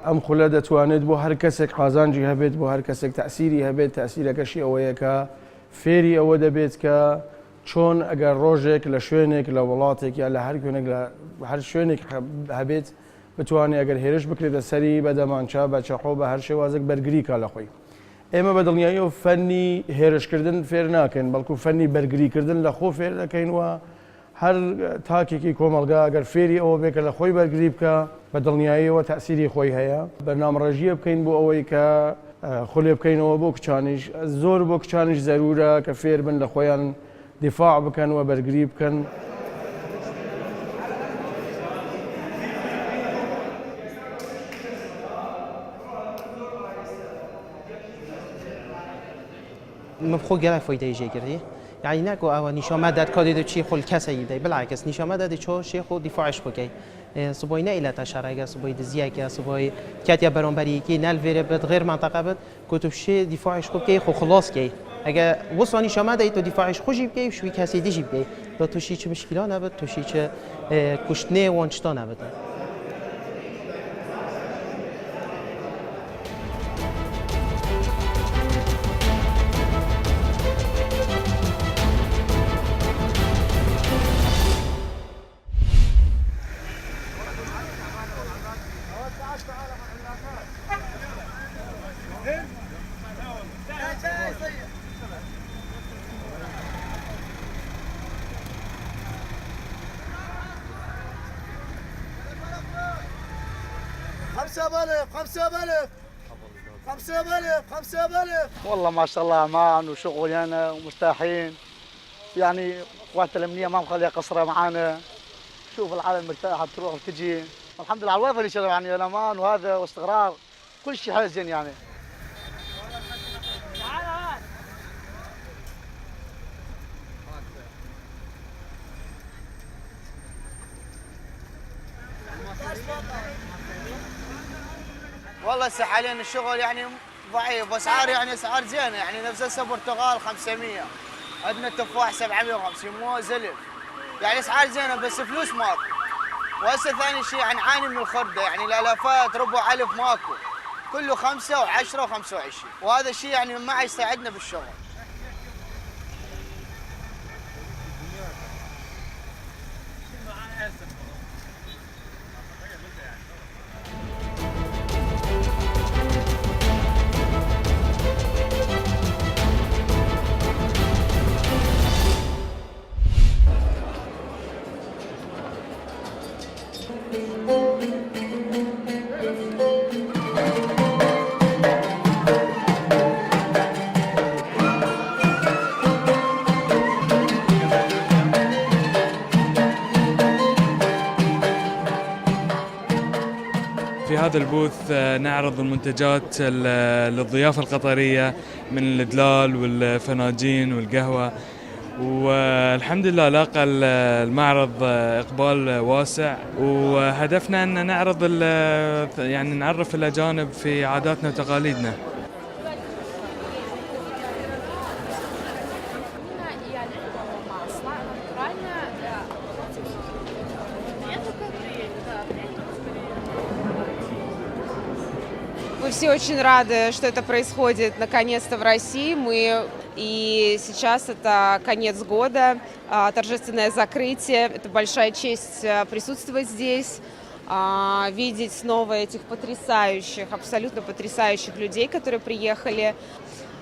ئەم خولە دەتوانێت بۆ هەر کەسێک قازانجی هەبێت بۆ هەر کەسێک تەئسیری هەبێت تەئسیرەکەشی ئەوەیە کە فێری ئەوە دەبێت کە چۆن ئەگەر ڕۆژێک لە شوێنێک لە وڵاتێک یا لە هەر کوێنێک لە هەر شوێنێک هەبێت بتوانێت ئەگەر هێرش بکرێتە سەری بە دەمانچە بە چەقۆ بە هەر شێوازێک بەرگریکە لە خۆی. ئێمە بە دڵنیاییەوە فەنی هێرشکردن فێر ناکەین بەڵکو فەنی بەرگریکردن لە خۆ فێر دەکەینەوە. هەر تاکێکی کۆمەلگا ئەگەر فێری ئەوە بێکە لە خۆی بەرگری بکە بە دڵنیاییەوە تەئسیری خۆی هەیە. بەرنامەڕێژیە بکەین بۆ ئەوەی کە خولێ بکەینەوە بۆ کچانیش زۆر بۆ کچانیش زەرورە کە فێر بن لە خۆیان دیفاع بکەن و بەرگری بکەن. من بخۆ گەرە فۆیدەی ژێگیری یعنی ناکۆ ئەوە نیشۆمەدات کۆدی دەچی خۆل کەسەی دەی بڵاکەس نیشۆمەدەدی چۆ شێخ و دیفاعش بکەی سبۆی نەئیلە تا شارەگە سبۆی دزیاکە سبۆی کاتیا بەرەمبەریکی نالڤێرە بێت غێر منطقە بێت کۆتوبشێ دیفاعش بکەی خۆ خلاصکەی ئەگە وەسانی شەمەدەی تۆ دیفاعش خۆشی بکەی شوی کەسی دیژی بکەی تۆ تووشی چ مشکلا نەبێت تووشی چ کوشتنێ وانشتا نەبێت. خمسة بلف والله ما شاء الله امان وشغل هنا ومرتاحين يعني قوات الامنيه ما مخليه قصره معانا. شوف العالم مرتاحه تروح وتجي الحمد لله على الوظيفه اللي شغال يعني الامان وهذا واستقرار كل شيء حزين يعني. والله هسه حاليا الشغل يعني ضعيف واسعار يعني اسعار زينه يعني نفس هسه البرتقال 500 عندنا التفاح 750 مو زلف يعني اسعار زينه بس فلوس ماكو. وهسه ثاني شيء يعني نعاني من الخرده يعني الالافات ربع الف ماكو كله 5 و10 و25 وهذا الشيء يعني ما يساعدنا بالشغل. في هذا البوث نعرض المنتجات للضيافة القطرية من الإدلال والفناجين والقهوة، والحمد لله لاقى المعرض إقبال واسع، وهدفنا أن نعرض يعني نعرف الأجانب في عاداتنا وتقاليدنا. Мы все очень рады, что это происходит наконец-то в России. И сейчас это конец года, торжественное закрытие. Это большая честь присутствовать здесь, видеть снова этих потрясающих, абсолютно потрясающих людей, которые приехали.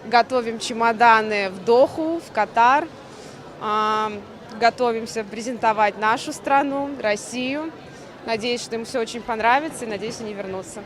Готовим чемоданы в Доху, в Катар. Готовимся презентовать нашу страну, Россию. Надеюсь, что им все очень понравится, и надеюсь, они вернутся.